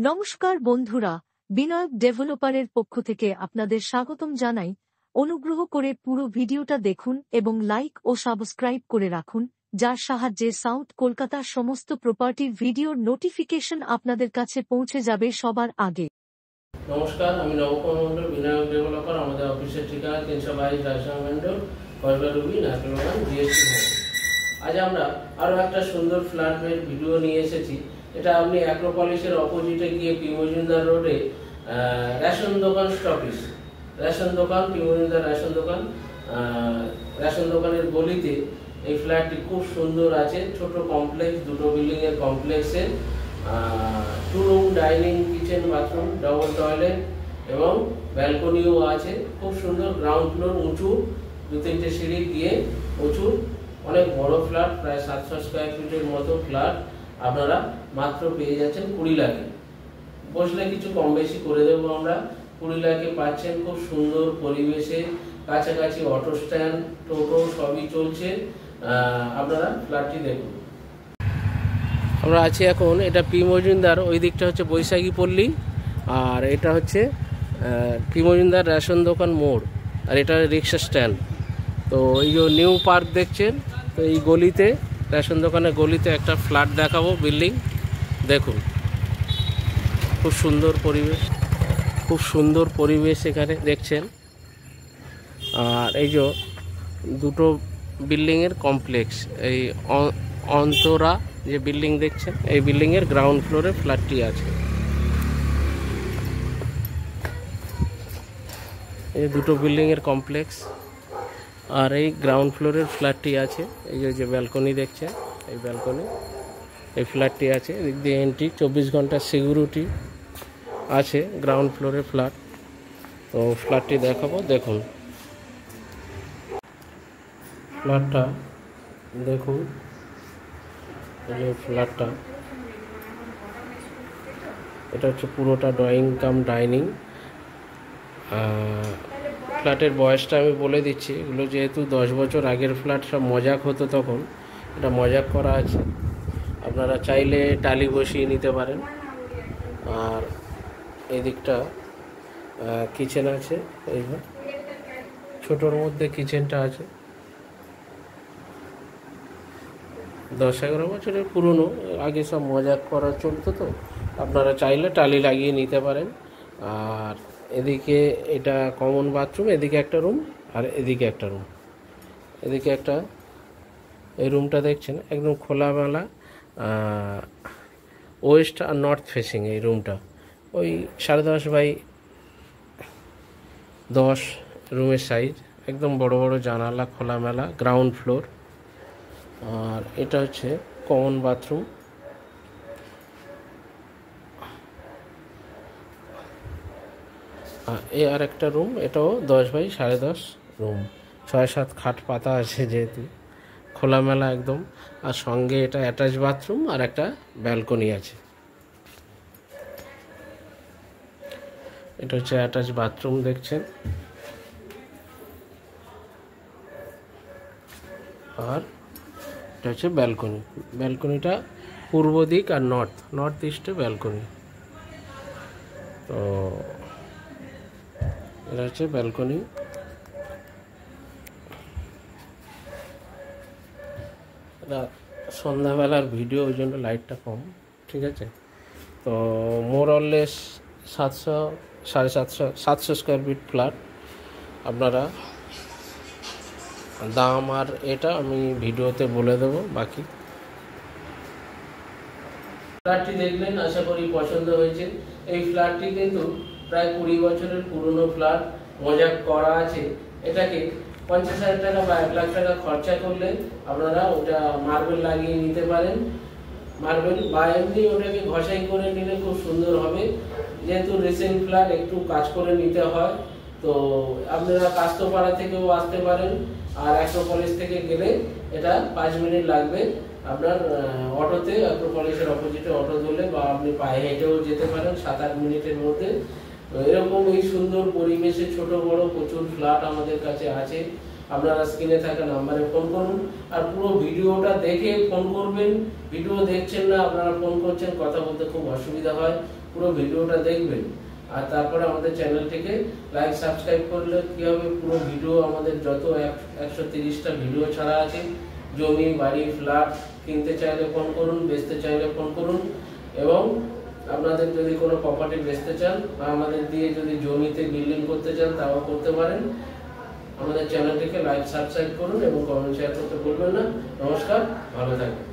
নমস্কার বন্ধুরা, বিনায়ক ডেভেলপারের পক্ষ থেকে আপনাদের স্বাগতম জানাই। অনুগ্রহ করে পুরো ভিডিওটা দেখুন এবং লাইক ও সাবস্ক্রাইব করে রাখুন, যার সাহায্যে সাউথ কলকাতার সমস্ত প্রপার্টির ভিডিওর নোটিফিকেশন আপনাদের কাছে পৌঁছে যাবে সবার আগে। নমস্কার, আমি নবকুমার মন্ডল, বিনায়ক ডেভেলপার। আমাদের অফিসের ঠিকানা 322 রাজশাহী মন্ডল, কসবারুবি, নাট্যবাগান, জিএসটি মোড়। আজ আমরা আরও একটা সুন্দর ফ্ল্যাটের ভিডিও নিয়ে এসেছি। এটা আপনি অ্যাক্রোপলিসের অপোজিটে গিয়ে পি মজুমদার রোডে রেশন দোকান স্টপিস, রেশন দোকান, পি মজুমদার রেশন দোকানের গলিতে এই ফ্ল্যাটটি খুব সুন্দর আছে। ছোট কমপ্লেক্স, দুটো বিল্ডিংয়ের কমপ্লেক্সে 2 room, dining, kitchen, bathroom, double toilet এবং ব্যালকনিও আছে। খুব সুন্দর, গ্রাউন্ড ফ্লোর, উঁচু, 2-3টে সিঁড়ি গিয়ে উঁচু, অনেক বড় ফ্ল্যাট, প্রায় 700 স্কোয়ার ফিটের মতো ফ্ল্যাট আপনারা মাত্র পেয়ে যাচ্ছেন 20 লাখে। বসলে কিছু কম বেশি করে দেবো আমরা। 20 লাখে পাচ্ছেন খুব সুন্দর পরিবেশে, কাছাকাছি অটো স্ট্যান্ড, টোটো সবই চলছে। আপনারা ফ্ল্যাটটি দেখুন। আমরা আছি এখন, এটা পি মজুমদার, ওই দিকটা হচ্ছে বৈশাখী পল্লী, আর এটা হচ্ছে পি মজুমদার রেশন দোকান মোড়, আর এটা রিক্সা স্ট্যান্ড। তো এই যে নিউ পার্ক দেখছেন, তো এই গলিতে, রেশন দোকানের গলিতে একটা ফ্ল্যাট দেখাবো, বিল্ডিং দেখুন। খুব সুন্দর পরিবেশ, খুব সুন্দর পরিবেশ এখানে দেখছেন। আর এই যে দুটো বিল্ডিংয়ের কমপ্লেক্স, এই অন্তরা যে বিল্ডিং দেখছেন, এই বিল্ডিংয়ের গ্রাউন্ড ফ্লোরে ফ্ল্যাটটি আছে। এই দুটো বিল্ডিংয়ের কমপ্লেক্স আর এই গ্রাউন্ড ফ্লোরের ফ্ল্যাটটি আছে। এই যে ব্যালকনি দেখছেন, এই ব্যালকনি, এই ফ্ল্যাটটি আছে। এদিক দিয়ে এন্ট্রি, 24 ঘন্টা সিকিউরিটি আছে। গ্রাউন্ড ফ্লোরের ফ্ল্যাট। তো ফ্ল্যাটটি দেখাবো, দেখুন ফ্ল্যাটটা দেখুন। এই ফ্ল্যাটটা, এটা হচ্ছে পুরোটা ড্রয়িং কাম ডাইনিং। ফ্ল্যাটের বয়সটা আমি বলে দিচ্ছি, এগুলো যেহেতু 10 বছর আগের ফ্ল্যাট, সব মজাক হতো তখন, এটা মজাক করা আছে। আপনারা চাইলে টালি বসিয়ে নিতে পারেন। আর এদিকটা কিচেন আছে, এইবার ছোটোর মধ্যে কিচেনটা আছে। 10-11 বছরের পুরনো, আগে সব মজাক করা চলতো, তো আপনারা চাইলে টালি লাগিয়ে নিতে পারেন। আর এদিকে এটা কমন বাথরুম, এদিকে একটা রুম আর এদিকে একটা রুম। এদিকে একটা, এই রুমটা দেখছেন একদম খোলামেলা, ওয়েস্ট আর নর্থ ফেসিং এই রুমটা। ওই 10.5 বাই 10 রুমের সাইজ, একদম বড় বড় জানালা, খোলামেলা, গ্রাউন্ড ফ্লোর। আর এটা হচ্ছে কমন বাথরুম। এই আর একটা রুম, এটাও 10 বাই 10.5 রুম। 6-7 খাট পাতা আছে, যেহেতু খোলামেলা একদম। আর সঙ্গে এটা অ্যাটাচ বাথরুম আর একটা ব্যালকনি আছে। এটা হচ্ছে অ্যাটাচ বাথরুম দেখছেন। আর এটা হচ্ছে ব্যালকনি। ব্যালকনিটা পূর্ব দিক আর নর্থ ইস্টে ব্যালকনি। তো এটা হচ্ছে ব্যালকনি। এটা সন্ধ্যাবেলার ভিডিও, ওই জন্য লাইটটা কম, ঠিক আছে। তো মোর অললেস 700 স্কোয়ার ফিট ফ্ল্যাট। আপনারা দাম আর এটা আমি ভিডিওতে বলে দেবো বাকি। ফ্ল্যাটটি দেখলেন, আশা করি পছন্দ হয়েছে। এই ফ্ল্যাটটি কিন্তু প্রায় 20 বছরের পুরনো ফ্ল্যাট, মজাক করা আছে। এটাকে 50,000 টাকা বা 1 লাখ টাকা খরচা করলে আপনারা ওটা মার্বেল লাগিয়ে নিতে পারেন। মার্বেল বা এমনি ওটাকে ঘষাই করে নিলে খুব সুন্দর হবে। যেহেতু রিসেন্ট ফ্ল্যাট, একটু কাজ করে নিতে হয়। তো আপনারা কাস্তপাড়া থেকেও আসতে পারেন, আর অ্যাক্রোপলিস থেকে গেলে এটা 5 মিনিট লাগবে আপনার অটোতে। অ্যাক্রোপলিসের অপোজিটে অটো ধরলে, বা আপনি পায়ে হেঁটেও যেতে পারেন 7-8 মিনিটের মধ্যে। এরকম এই সুন্দর পরিবেশে ছোট বড় প্রচুর ফ্ল্যাট আমাদের কাছে আছে। আপনারা স্ক্রিনে থাকা নাম্বারে ফোন করুন। আর পুরো ভিডিওটা দেখে ফোন করবেন। ভিডিও দেখছেন না, আপনারা ফোন করছেন, কথা বলতে খুব অসুবিধা হয়। পুরো ভিডিওটা দেখবেন আর তারপরে আমাদের চ্যানেলটিকে লাইক সাবস্ক্রাইব করলে কি হবে, পুরো ভিডিও আমাদের যত 130টা ভিডিও ছাড়া আছে, জমি বাড়ি ফ্ল্যাট কিনতে চাইলে ফোন করুন, বেচতে চাইলে ফোন করুন। এবং আপনাদের যদি কোনো প্রপার্টি বেচতে চান বা আমাদের দিয়ে যদি জমিতে বিল্ডিং করতে চান তাও করতে পারেন। আমাদের চ্যানেলটিকে লাইক সাবস্ক্রাইব করুন এবং কমেন্ট শেয়ার করতে ভুলবেন না। নমস্কার, ভালো থাকবেন।